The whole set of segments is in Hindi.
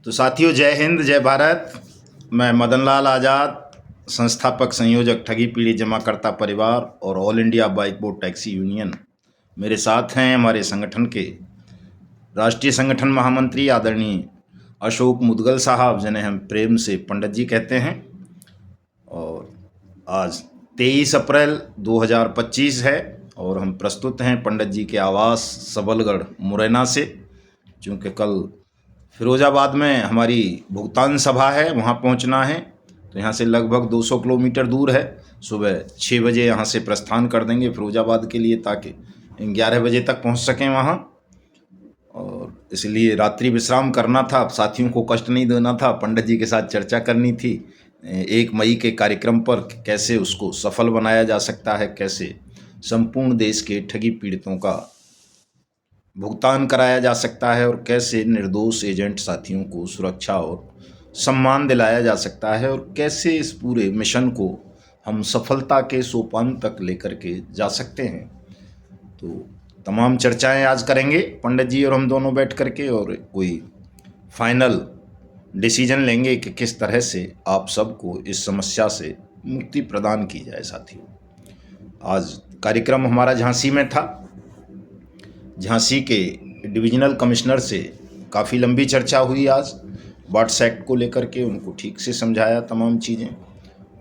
तो साथियों, जय हिंद, जय भारत। मैं मदन लाल आज़ाद, संस्थापक संयोजक ठगी पीड़ित जमाकर्ता परिवार और all India bike board taxi union. मेरे साथ हैं हमारे संगठन के राष्ट्रीय संगठन महामंत्री आदरणीय अशोक मुदगल साहब, जिन्हें हम प्रेम से पंडित जी कहते हैं। और आज 23 अप्रैल 2025 है और हम प्रस्तुत हैं पंडित जी के आवास सबलगढ़ मुरैना से। चूँकि कल फिरोजाबाद में हमारी भुगतान सभा है, वहाँ पहुँचना है, तो यहाँ से लगभग 200 किलोमीटर दूर है। सुबह 6 बजे यहाँ से प्रस्थान कर देंगे फिरोजाबाद के लिए, ताकि 11 बजे तक पहुँच सकें वहाँ। और इसलिए रात्रि विश्राम करना था, साथियों को कष्ट नहीं देना था, पंडित जी के साथ चर्चा करनी थी 1 मई के कार्यक्रम पर, कैसे उसको सफल बनाया जा सकता है, कैसे संपूर्ण देश के ठगी पीड़ितों का भुगतान कराया जा सकता है और कैसे निर्दोष एजेंट साथियों को सुरक्षा और सम्मान दिलाया जा सकता है और कैसे इस पूरे मिशन को हम सफलता के सोपान तक लेकर के जा सकते हैं। तो तमाम चर्चाएं आज करेंगे पंडित जी और हम दोनों बैठ करके, और कोई फाइनल डिसीजन लेंगे कि किस तरह से आप सबको इस समस्या से मुक्ति प्रदान की जाए। साथियों, आज कार्यक्रम हमारा झांसी में था। झांसी के डिविजनल कमिश्नर से काफ़ी लंबी चर्चा हुई आज बॉट्स एक्ट को लेकर के। उनको ठीक से समझाया तमाम चीज़ें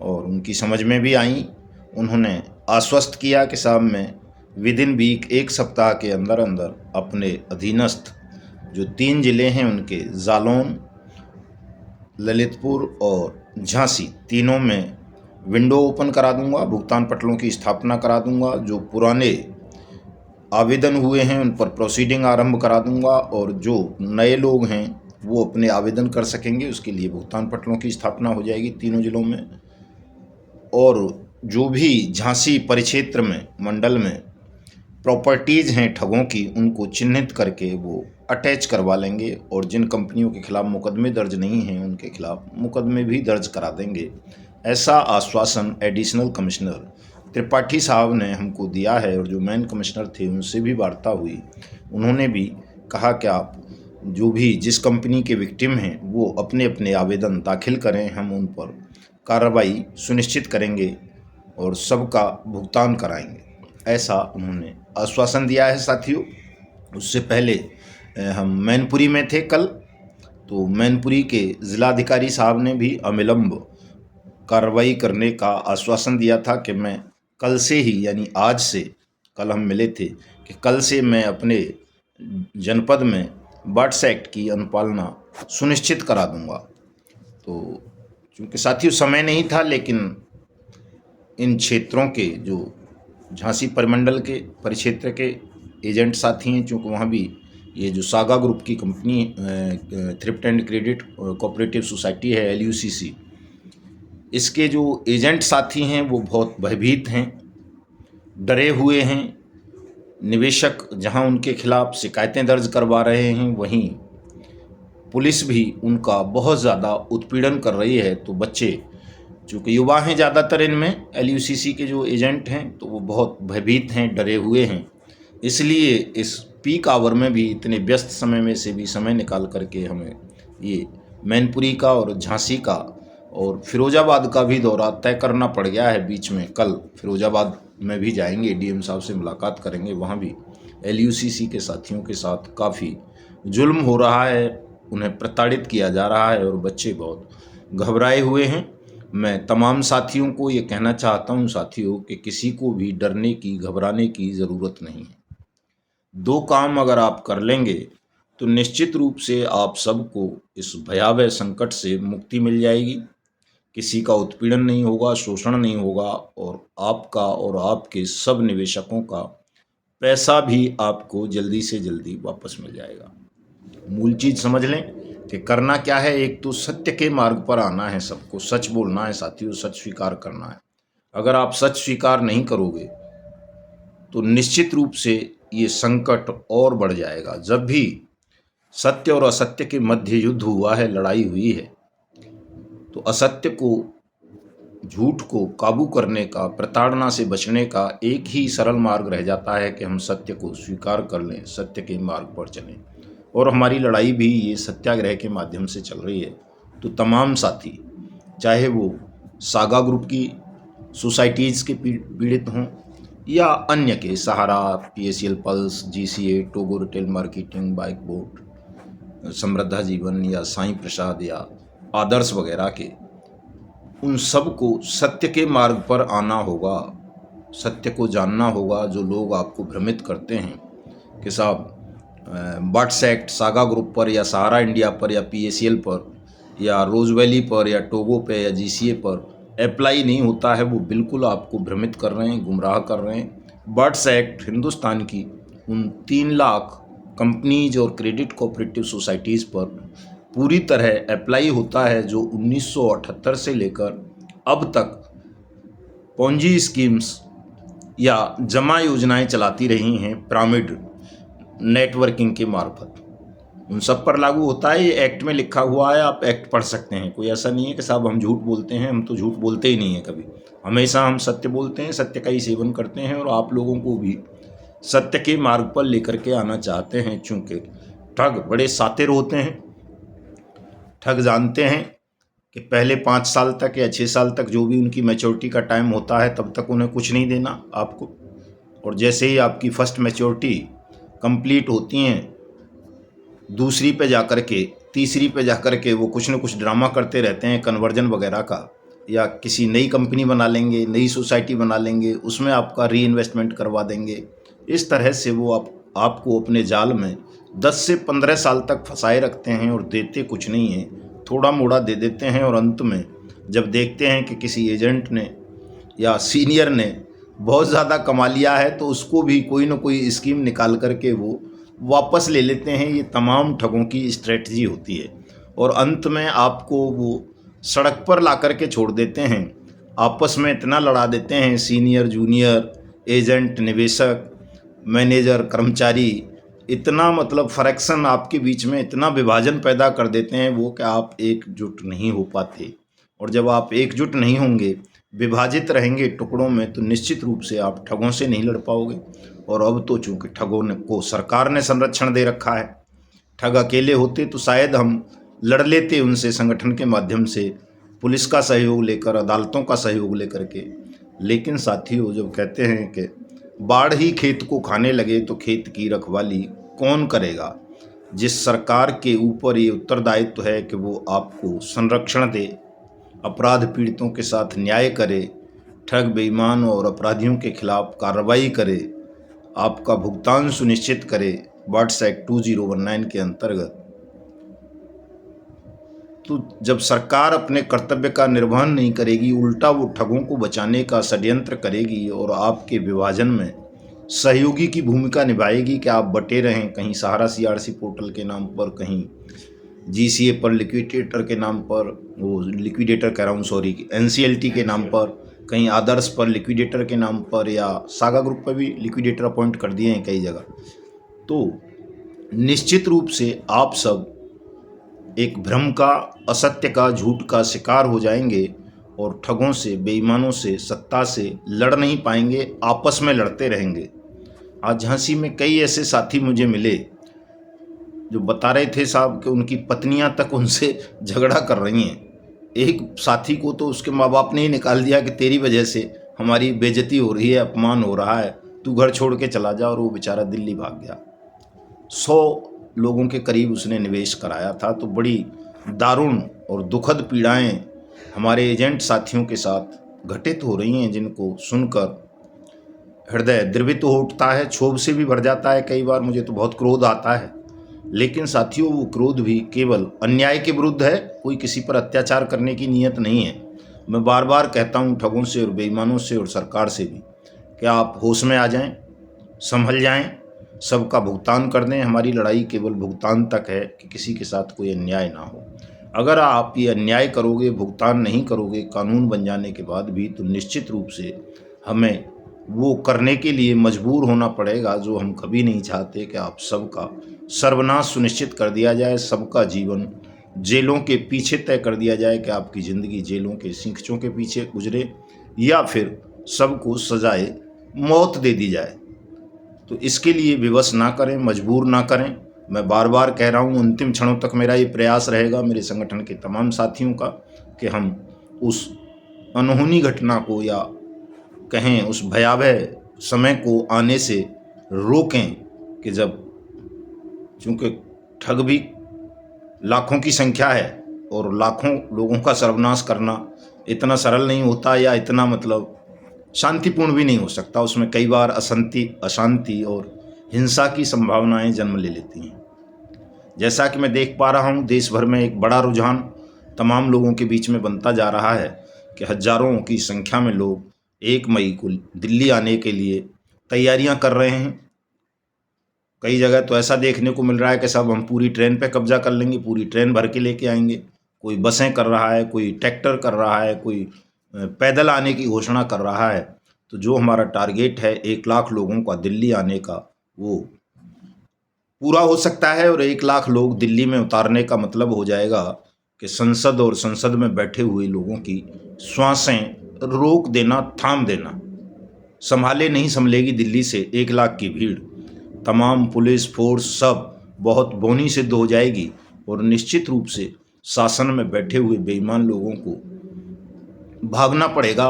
और उनकी समझ में भी आई। उन्होंने आश्वस्त किया कि साहब मैं विद इन वीक 1 सप्ताह के अंदर अंदर अपने अधीनस्थ जो 3 ज़िले हैं उनके जालौन, ललितपुर और झांसी, तीनों में विंडो ओपन करा दूंगा, भुगतान पटलों की स्थापना करा दूंगा। जो पुराने आवेदन हुए हैं उन पर प्रोसीडिंग आरंभ करा दूंगा और जो नए लोग हैं वो अपने आवेदन कर सकेंगे, उसके लिए भुगतान पटलों की स्थापना हो जाएगी तीनों जिलों में। और जो भी झांसी परिक्षेत्र में, मंडल में प्रॉपर्टीज़ हैं ठगों की, उनको चिन्हित करके वो अटैच करवा लेंगे और जिन कंपनियों के खिलाफ मुकदमे दर्ज नहीं हैं उनके खिलाफ मुकदमे भी दर्ज करा देंगे। ऐसा आश्वासन एडिशनल कमिश्नर त्रिपाठी साहब ने हमको दिया है और जो मेन कमिश्नर थे उनसे भी वार्ता हुई। उन्होंने भी कहा कि आप जो भी जिस कंपनी के विक्टिम हैं वो अपने अपने आवेदन दाखिल करें, हम उन पर कार्रवाई सुनिश्चित करेंगे और सबका भुगतान कराएंगे। ऐसा उन्होंने आश्वासन दिया है। साथियों, उससे पहले हम मैनपुरी में थे कल, तो मैनपुरी के ज़िलाधिकारी साहब ने भी अविलंब कार्रवाई करने का आश्वासन दिया था कि मैं कल से ही, यानी आज से, कल हम मिले थे, कि कल से मैं अपने जनपद में बॉट्स एक्ट की अनुपालना सुनिश्चित करा दूंगा। तो चूँकि साथियों समय नहीं था, लेकिन इन क्षेत्रों के जो झांसी परिमंडल के परिक्षेत्र के एजेंट साथी हैं, चूँकि वहाँ भी ये जो सागा ग्रुप की company thrift and credit cooperative society है, LUCC, इसके जो एजेंट साथी हैं वो बहुत भयभीत हैं, डरे हुए हैं। निवेशक जहां उनके खिलाफ शिकायतें दर्ज करवा रहे हैं, वहीं पुलिस भी उनका बहुत ज़्यादा उत्पीड़न कर रही है। तो बच्चे, चूँकि युवा हैं ज़्यादातर इनमें, LUCC के जो एजेंट हैं, तो वो बहुत भयभीत हैं, डरे हुए हैं। इसलिए इस पीक आवर में भी, इतने व्यस्त समय में से भी समय निकाल करके हमें ये मैनपुरी का और झांसी का और फिरोजाबाद का भी दौरा तय करना पड़ गया है बीच में। कल फिरोजाबाद में भी जाएंगे, DM साहब से मुलाकात करेंगे। वहाँ भी LUCC के साथियों के साथ काफ़ी जुल्म हो रहा है, उन्हें प्रताड़ित किया जा रहा है और बच्चे बहुत घबराए हुए हैं। मैं तमाम साथियों को ये कहना चाहता हूँ साथियों, कि किसी को भी डरने की, घबराने की ज़रूरत नहीं है। 2 काम अगर आप कर लेंगे तो निश्चित रूप से आप सबको इस भयावह संकट से मुक्ति मिल जाएगी। किसी का उत्पीड़न नहीं होगा, शोषण नहीं होगा और आपका और आपके सब निवेशकों का पैसा भी आपको जल्दी से जल्दी वापस मिल जाएगा। मूल चीज़ समझ लें कि करना क्या है। एक तो सत्य के मार्ग पर आना है, सबको सच बोलना है साथियों, सच स्वीकार करना है। अगर आप सच स्वीकार नहीं करोगे तो निश्चित रूप से ये संकट और बढ़ जाएगा। जब भी सत्य और असत्य के मध्य युद्ध हुआ है, लड़ाई हुई है, तो असत्य को, झूठ को काबू करने का, प्रताड़ना से बचने का एक ही सरल मार्ग रह जाता है कि हम सत्य को स्वीकार कर लें, सत्य के मार्ग पर चलें। और हमारी लड़ाई भी ये सत्याग्रह के माध्यम से चल रही है। तो तमाम साथी, चाहे वो सागा ग्रुप की सोसाइटीज़ के पीड़ित हों या अन्य के सहारा, PACL पल्स, GCA, टोगो retail marketing, bike bot, Samruddha Jeevan या साईं प्रसाद या आदर्श वगैरह के, उन सब को सत्य के मार्ग पर आना होगा, सत्य को जानना होगा। जो लोग आपको भ्रमित करते हैं कि साहब बट्स एक्ट सागा ग्रुप पर या सहारा इंडिया पर या PACL पर या रोज वैली पर या टोगो पे या GCA पर अप्लाई नहीं होता है, वो बिल्कुल आपको भ्रमित कर रहे हैं, गुमराह कर रहे हैं। बट्स एक्ट हिंदुस्तान की उन 3 लाख कंपनीज और क्रेडिट कोऑपरेटिव सोसाइटीज़ पर पूरी तरह अप्लाई होता है, जो 1978 से लेकर अब तक पोंजी स्कीम्स या जमा योजनाएं चलाती रही हैं पिरामिड नेटवर्किंग के मार्फत। उन सब पर लागू होता है। ये एक्ट में लिखा हुआ है, आप एक्ट पढ़ सकते हैं। कोई ऐसा नहीं है कि साहब हम झूठ बोलते हैं, हम तो झूठ बोलते ही नहीं हैं कभी। हमेशा हम सत्य बोलते हैं, सत्य का ही सेवन करते हैं और आप लोगों को भी सत्य के मार्ग पर लेकर के आना चाहते हैं। चूँकि ठग बड़े शातिर होते हैं, ठग जानते हैं कि पहले 5 साल तक या 6 साल तक जो भी उनकी मैच्योरिटी का टाइम होता है, तब तक उन्हें कुछ नहीं देना आपको। और जैसे ही आपकी फर्स्ट मैच्योरिटी कंप्लीट होती हैं, दूसरी पे जाकर के, तीसरी पे जाकर के वो कुछ न कुछ ड्रामा करते रहते हैं कन्वर्जन वगैरह का, या किसी नई कंपनी बना लेंगे, नई सोसाइटी बना लेंगे, उसमें आपका री इन्वेस्टमेंट करवा देंगे। इस तरह से वो आपको अपने जाल में 10 से 15 साल तक फंसाए रखते हैं और देते कुछ नहीं है, थोड़ा मोड़ा दे देते हैं। और अंत में जब देखते हैं कि किसी एजेंट ने या सीनियर ने बहुत ज़्यादा कमा लिया है, तो उसको भी कोई ना कोई स्कीम निकाल करके वो वापस ले लेते हैं। ये तमाम ठगों की स्ट्रेटजी होती है और अंत में आपको वो सड़क पर ला कर के छोड़ देते हैं। आपस में इतना लड़ा देते हैं, सीनियर जूनियर, एजेंट, निवेशक, मैनेजर, कर्मचारी, इतना मतलब फ्रैक्शन आपके बीच में, इतना विभाजन पैदा कर देते हैं वो कि आप एकजुट नहीं हो पाते। और जब आप एकजुट नहीं होंगे, विभाजित रहेंगे टुकड़ों में, तो निश्चित रूप से आप ठगों से नहीं लड़ पाओगे। और अब तो चूँकि ठगों को सरकार ने संरक्षण दे रखा है, ठग अकेले होते तो शायद हम लड़ लेते उनसे संगठन के माध्यम से, पुलिस का सहयोग लेकर, अदालतों का सहयोग लेकर के। लेकिन साथियों, जब कहते हैं कि बाढ़ ही खेत को खाने लगे तो खेत की रखवाली कौन करेगा, जिस सरकार के ऊपर ये उत्तरदायित्व है कि वो आपको संरक्षण दे, अपराध पीड़ितों के साथ न्याय करे, ठग, बेईमान और अपराधियों के खिलाफ कार्रवाई करे, आपका भुगतान सुनिश्चित करे बट्स एक्ट 2019 के अंतर्गत, तो जब सरकार अपने कर्तव्य का निर्वहन नहीं करेगी, उल्टा वो ठगों को बचाने का षड्यंत्र करेगी और आपके विभाजन में सहयोगी की भूमिका निभाएगी कि आप बटे रहें, कहीं सहारा CRC पोर्टल के नाम पर, कहीं GCA पर लिक्विडेटर के नाम पर, वो लिक्विडेटर कह रहा हूँ सॉरी, NCLT के नाम पर, कहीं आदर्श पर लिक्विडेटर के नाम पर, या सागा ग्रुप पर भी लिक्विडेटर अपॉइंट कर दिए हैं कई जगह। तो निश्चित रूप से आप सब एक भ्रम का, असत्य का, झूठ का शिकार हो जाएंगे और ठगों से, बेईमानों से, सत्ता से लड़ नहीं पाएंगे, आपस में लड़ते रहेंगे। आज झांसी में कई ऐसे साथी मुझे मिले जो बता रहे थे साहब कि उनकी पत्नियां तक उनसे झगड़ा कर रही हैं। एक साथी को तो उसके माँ बाप ने ही निकाल दिया कि तेरी वजह से हमारी बेइज्जती हो रही है, अपमान हो रहा है, तू घर छोड़ के चला जा। और वो बेचारा दिल्ली भाग गया। 100 लोगों के करीब उसने निवेश कराया था। तो बड़ी दारुण और दुखद पीड़ाएं हमारे एजेंट साथियों के साथ घटित हो रही हैं, जिनको सुनकर हृदय द्रवित हो उठता है, क्षोभ से भी भर जाता है। कई बार मुझे तो बहुत क्रोध आता है, लेकिन साथियों वो क्रोध भी केवल अन्याय के विरुद्ध है, कोई किसी पर अत्याचार करने की नीयत नहीं है। मैं बार बार कहता हूँ ठगों से और बेईमानों से और सरकार से भी कि आप होश में आ जाएं, संभल जाएं, सबका भुगतान कर दें। हमारी लड़ाई केवल भुगतान तक है कि किसी के साथ कोई अन्याय ना हो। अगर आप ये अन्याय करोगे, भुगतान नहीं करोगे कानून बन जाने के बाद भी, तो निश्चित रूप से हमें वो करने के लिए मजबूर होना पड़ेगा जो हम कभी नहीं चाहते कि आप सबका सर्वनाश सुनिश्चित कर दिया जाए, सबका जीवन जेलों के पीछे तय कर दिया जाए कि आपकी ज़िंदगी जेलों के सींखचों के पीछे गुजरे, या फिर सबको सजाए मौत दे दी जाए। तो इसके लिए विवश ना करें, मजबूर ना करें। मैं बार बार कह रहा हूँ, अंतिम क्षणों तक मेरा ये प्रयास रहेगा, मेरे संगठन के तमाम साथियों का, कि हम उस अनहोनी घटना को या कहें उस भयावह समय को आने से रोकें कि जब, चूँकि ठग भी लाखों की संख्या है और लाखों लोगों का सर्वनाश करना इतना सरल नहीं होता, या इतना मतलब शांतिपूर्ण भी नहीं हो सकता। उसमें कई बार अशांति और हिंसा की संभावनाएं जन्म ले लेती हैं। जैसा कि मैं देख पा रहा हूं, देश भर में एक बड़ा रुझान तमाम लोगों के बीच में बनता जा रहा है कि हजारों की संख्या में लोग 1 मई को दिल्ली आने के लिए तैयारियां कर रहे हैं। कई जगह तो ऐसा देखने को मिल रहा है कि सब हम पूरी ट्रेन पे कब्जा कर लेंगे, पूरी ट्रेन भर के लेके आएंगे। कोई बसें कर रहा है, कोई ट्रैक्टर कर रहा है, कोई पैदल आने की घोषणा कर रहा है। तो जो हमारा टारगेट है 1 लाख लोगों का दिल्ली आने का, वो पूरा हो सकता है। और 1 लाख लोग दिल्ली में उतारने का मतलब हो जाएगा कि संसद और संसद में बैठे हुए लोगों की श्वासें रोक देना, थाम देना। संभाले नहीं संभलेगी दिल्ली से 1 लाख की भीड़। तमाम पुलिस फोर्स सब बहुत बौनी सिद्ध हो जाएगी और निश्चित रूप से शासन में बैठे हुए बेईमान लोगों को भागना पड़ेगा,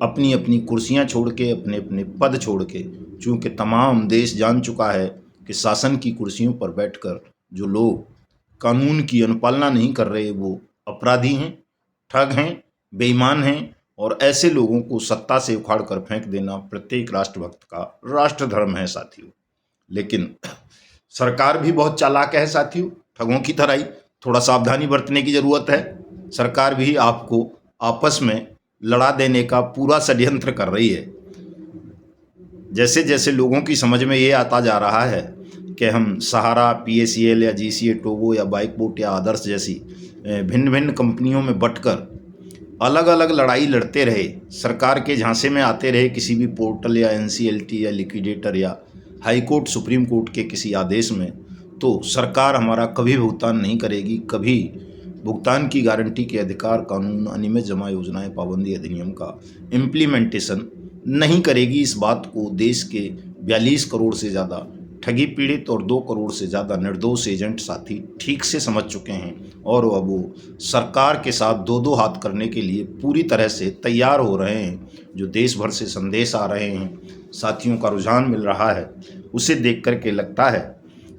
अपनी अपनी कुर्सियां छोड़ के, अपने अपने पद छोड़ के। चूँकि तमाम देश जान चुका है कि शासन की कुर्सियों पर बैठकर जो लोग कानून की अनुपालना नहीं कर रहे, वो अपराधी हैं, ठग हैं, बेईमान हैं। और ऐसे लोगों को सत्ता से उखाड़ कर फेंक देना प्रत्येक राष्ट्रभक्त का राष्ट्र धर्म है साथियों। लेकिन सरकार भी बहुत चालाक है साथियों, ठगों की तरह ही। थोड़ा सावधानी बरतने की ज़रूरत है। सरकार भी आपको आपस में लड़ा देने का पूरा षड्यंत्र कर रही है। जैसे जैसे लोगों की समझ में ये आता जा रहा है कि हम सहारा, PACL या GCA टोगो या बाइक बोट या आदर्श जैसी भिन्न भिन्न कंपनियों में बंटकर अलग अलग लड़ाई लड़ते रहे, सरकार के झांसे में आते रहे किसी भी पोर्टल या NCLT या लिक्विडेटर या हाई कोर्ट, सुप्रीम कोर्ट के किसी आदेश में, तो सरकार हमारा कभी भुगतान नहीं करेगी। कभी भुगतान की गारंटी के अधिकार कानून, अनियमित जमा योजनाएं, पाबंदी अधिनियम का इम्प्लीमेंटेशन नहीं करेगी। इस बात को देश के 42 करोड़ से ज़्यादा ठगी पीड़ित और 2 करोड़ से ज़्यादा निर्दोष एजेंट साथी ठीक से समझ चुके हैं। और अब वो सरकार के साथ 2-2 हाथ करने के लिए पूरी तरह से तैयार हो रहे हैं। जो देश भर से संदेश आ रहे हैं, साथियों का रुझान मिल रहा है, उसे देख कर के लगता है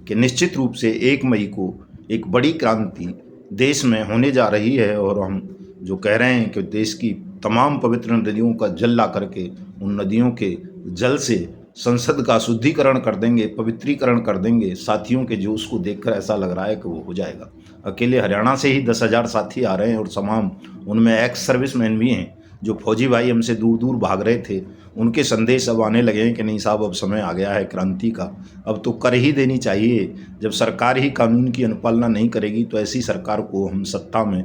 कि निश्चित रूप से 1 मई को एक बड़ी क्रांति देश में होने जा रही है। और हम जो कह रहे हैं कि देश की तमाम पवित्र नदियों का जल ला करके उन नदियों के जल से संसद का शुद्धिकरण कर देंगे, पवित्रीकरण कर देंगे। साथियों के जोश को देखकर ऐसा लग रहा है कि वो हो जाएगा। अकेले हरियाणा से ही 10,000 साथी आ रहे हैं और तमाम उनमें एक्स सर्विसमैन भी हैं। जो फौजी भाई हमसे दूर दूर भाग रहे थे, उनके संदेश अब आने लगे हैं कि नहीं साहब, अब समय आ गया है क्रांति का, अब तो कर ही देनी चाहिए। जब सरकार ही कानून की अनुपालना नहीं करेगी तो ऐसी सरकार को हम सत्ता में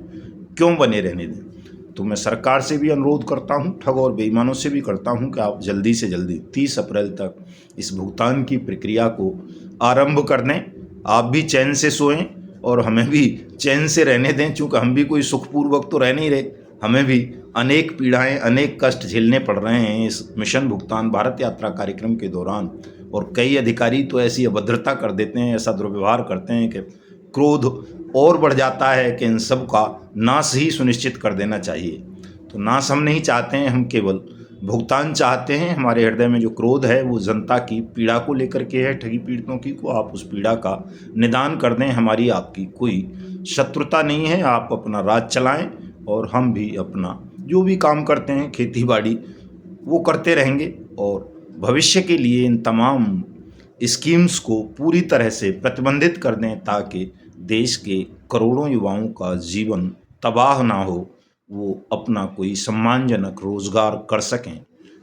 क्यों बने रहने दें। तो मैं सरकार से भी अनुरोध करता हूं, ठग और बेईमानों से भी करता हूं कि आप जल्दी से जल्दी 30 अप्रैल तक इस भुगतान की प्रक्रिया को आरंभ कर दें। आप भी चैन से सोएं और हमें भी चैन से रहने दें, चूँकि हम भी कोई सुखपूर्वक तो रह नहीं रहे। हमें भी अनेक पीड़ाएं, अनेक कष्ट झेलने पड़ रहे हैं इस मिशन भुगतान भारत यात्रा कार्यक्रम के दौरान। और कई अधिकारी तो ऐसी अभद्रता कर देते हैं, ऐसा दुर्व्यवहार करते हैं कि क्रोध और बढ़ जाता है कि इन सब का नाश ही सुनिश्चित कर देना चाहिए। तो नाश हम नहीं चाहते हैं, हम केवल भुगतान चाहते हैं। हमारे हृदय में जो क्रोध है वो जनता की पीड़ा को लेकर के है, ठगी पीड़ितों की को आप उस पीड़ा का निदान कर दें। हमारी आपकी कोई शत्रुता नहीं है, आप अपना राज चलाएं और हम भी अपना जो भी काम करते हैं, खेती बाड़ी, वो करते रहेंगे। और भविष्य के लिए इन तमाम स्कीम्स को पूरी तरह से प्रतिबंधित कर दें ताकि देश के करोड़ों युवाओं का जीवन तबाह ना हो, वो अपना कोई सम्मानजनक रोजगार कर सकें।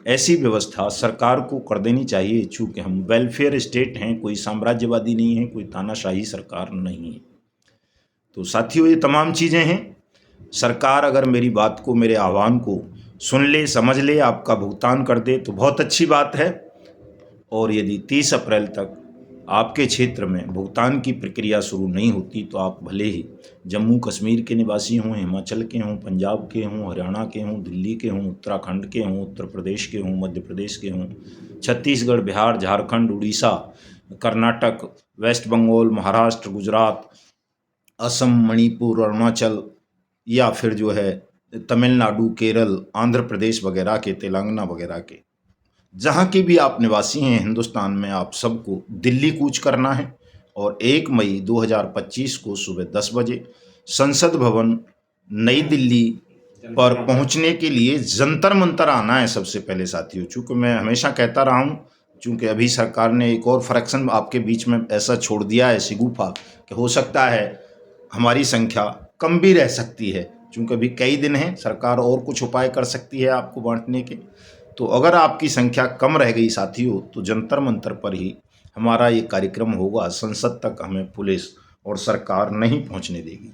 ऐसी व्यवस्था सरकार को कर देनी चाहिए, चूँकि हम वेलफेयर स्टेट हैं, कोई साम्राज्यवादी नहीं है, कोई तानाशाही सरकार नहीं है। तो साथियों, ये तमाम चीज़ें हैं। सरकार अगर मेरी बात को, मेरे आह्वान को सुन ले, समझ ले, आपका भुगतान कर दे तो बहुत अच्छी बात है। और यदि 30 अप्रैल तक आपके क्षेत्र में भुगतान की प्रक्रिया शुरू नहीं होती तो आप भले ही जम्मू कश्मीर के निवासी हों, हिमाचल के हों, पंजाब के हों, हरियाणा के हों, दिल्ली के हों, उत्तराखंड के हों, उत्तर प्रदेश के हों, मध्य प्रदेश के हों, छत्तीसगढ़, बिहार, झारखंड, उड़ीसा, कर्नाटक, वेस्ट बंगाल, महाराष्ट्र, गुजरात, असम, मणिपुर, अरुणाचल या फिर जो है तमिलनाडु, केरल, आंध्र प्रदेश वगैरह के, तेलंगाना वगैरह के, जहाँ के भी आप निवासी हैं हिंदुस्तान में, आप सबको दिल्ली कूच करना है और 1 मई 2025 को सुबह 10 बजे संसद भवन नई दिल्ली पर पहुंचने के लिए जंतर मंतर आना है सबसे पहले साथियों। चूँकि मैं हमेशा कहता रहा हूँ, चूँकि अभी सरकार ने एक और फ्रैक्शन आपके बीच में ऐसा छोड़ दिया है शिगुफा कि हो सकता है हमारी संख्या कम भी रह सकती है, चूँकि अभी कई दिन हैं, सरकार और कुछ उपाय कर सकती है आपको बांटने के। तो अगर आपकी संख्या कम रह गई साथियों तो जंतर मंतर पर ही हमारा ये कार्यक्रम होगा, संसद तक हमें पुलिस और सरकार नहीं पहुंचने देगी।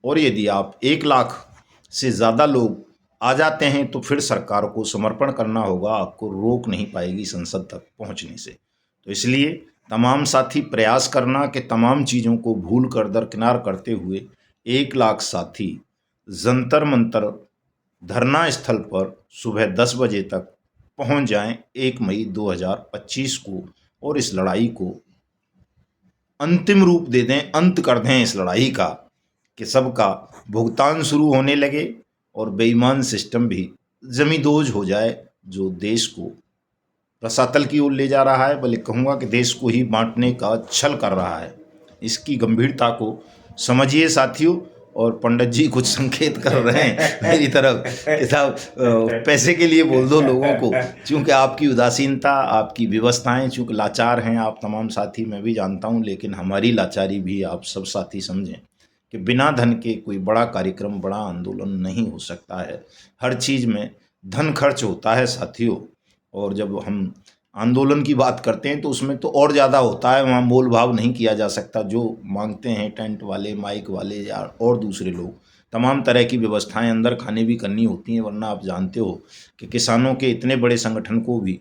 और यदि आप 1 लाख से ज़्यादा लोग आ जाते हैं तो फिर सरकार को समर्पण करना होगा, आपको रोक नहीं पाएगी संसद तक पहुंचने से। तो इसलिए तमाम साथी प्रयास करना कि तमाम चीज़ों को भूल कर दरकिनार करते हुए 1 लाख साथी जंतर मंतर धरना स्थल पर सुबह 10 बजे तक पहुंच जाएं 1 मई 2025 को और इस लड़ाई को अंतिम रूप दे दें, अंत कर दें इस लड़ाई का, कि सबका भुगतान शुरू होने लगे और बेईमान सिस्टम भी जमींदोज हो जाए जो देश को रसातल की ओर ले जा रहा है, बल्कि कहूँगा कि देश को ही बांटने का छल कर रहा है। इसकी गंभीरता को समझिए साथियों। और पंडित जी कुछ संकेत कर रहे हैं मेरी तरफ कि साहब पैसे के लिए बोल दो लोगों को, क्योंकि आपकी उदासीनता, आपकी व्यवस्थाएं चूँकि लाचार हैं आप तमाम साथी, मैं भी जानता हूं, लेकिन हमारी लाचारी भी आप सब साथी समझें कि बिना धन के कोई बड़ा कार्यक्रम, बड़ा आंदोलन नहीं हो सकता है। हर चीज़ में धन खर्च होता है साथियों। और जब हम आंदोलन की बात करते हैं तो उसमें तो और ज़्यादा होता है, वहाँ मोल भाव नहीं किया जा सकता। जो मांगते हैं टेंट वाले, माइक वाले या और दूसरे लोग, तमाम तरह की व्यवस्थाएं अंदर खाने भी करनी होती हैं, वरना आप जानते हो कि किसानों के इतने बड़े संगठन को भी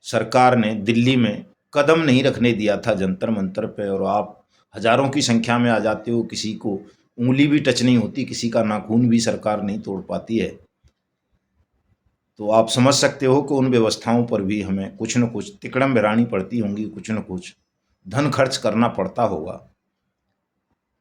सरकार ने दिल्ली में कदम नहीं रखने दिया था जंतर मंतर पे, और आप हज़ारों की संख्या में आ जाते हो, किसी को उंगली भी टच नहीं होती, किसी का नाखून भी सरकार नहीं तोड़ पाती है। तो आप समझ सकते हो कि उन व्यवस्थाओं पर भी हमें कुछ न कुछ तिकड़म बिरानी पड़ती होंगी, कुछ न कुछ धन खर्च करना पड़ता होगा।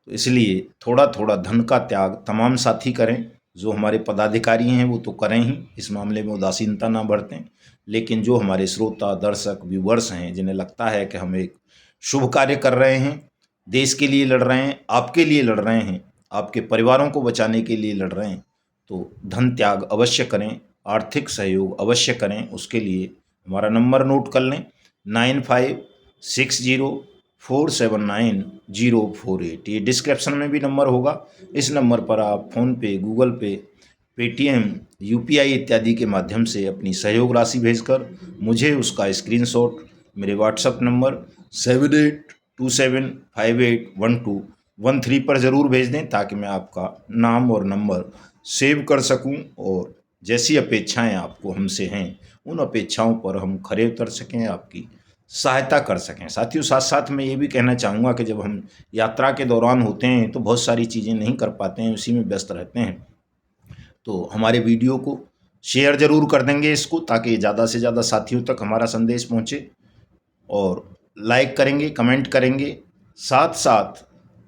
तो इसलिए थोड़ा थोड़ा धन का त्याग तमाम साथी करें। जो हमारे पदाधिकारी हैं वो तो करें ही, इस मामले में उदासीनता ना बरतें, लेकिन जो हमारे श्रोता, दर्शक, व्यूवर्स हैं, जिन्हें लगता है कि हम एक शुभ कार्य कर रहे हैं, देश के लिए लड़ रहे हैं, आपके लिए लड़ रहे हैं, आपके परिवारों को बचाने के लिए लड़ रहे हैं, तो धन त्याग अवश्य करें, आर्थिक सहयोग अवश्य करें। उसके लिए हमारा नंबर नोट कर लें, 9560479048। ये डिस्क्रिप्शन में भी नंबर होगा। इस नंबर पर आप फ़ोन पे, गूगल पे, पेटीएम, यूपीआई इत्यादि के माध्यम से अपनी सहयोग राशि भेजकर मुझे उसका स्क्रीनशॉट मेरे व्हाट्सएप नंबर 7827581213 पर ज़रूर भेज दें, ताकि मैं आपका नाम और नंबर सेव कर सकूं और जैसी अपेक्षाएं आपको हमसे हैं उन अपेक्षाओं पर हम खरे उतर सकें, आपकी सहायता कर सकें। साथियों, साथ साथ मैं ये भी कहना चाहूँगा कि जब हम यात्रा के दौरान होते हैं तो बहुत सारी चीज़ें नहीं कर पाते हैं, उसी में व्यस्त रहते हैं। तो हमारे वीडियो को शेयर ज़रूर कर देंगे इसको, ताकि ज़्यादा से ज़्यादा साथियों तक हमारा संदेश पहुँचे, और लाइक करेंगे, कमेंट करेंगे। साथ साथ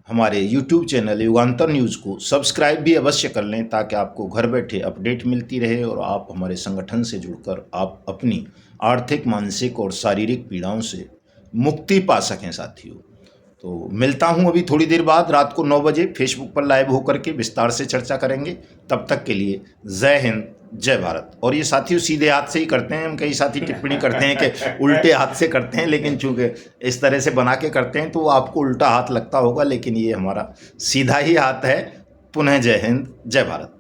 हमारे YouTube चैनल युगांतर न्यूज़ को सब्सक्राइब भी अवश्य कर लें, ताकि आपको घर बैठे अपडेट मिलती रहे और आप हमारे संगठन से जुड़कर आप अपनी आर्थिक, मानसिक और शारीरिक पीड़ाओं से मुक्ति पा सकें साथियों। तो मिलता हूं अभी थोड़ी देर बाद रात को 9 बजे फेसबुक पर लाइव होकर के विस्तार से चर्चा करेंगे। तब तक के लिए जय हिंद, जय भारत। और ये साथियों सीधे हाथ से ही करते हैं, हम कई साथी टिप्पणी करते हैं कि उल्टे हाथ से करते हैं, लेकिन चूँकि इस तरह से बना के करते हैं तो आपको उल्टा हाथ लगता होगा, लेकिन ये हमारा सीधा ही हाथ है। पुनः जय हिंद, जय भारत।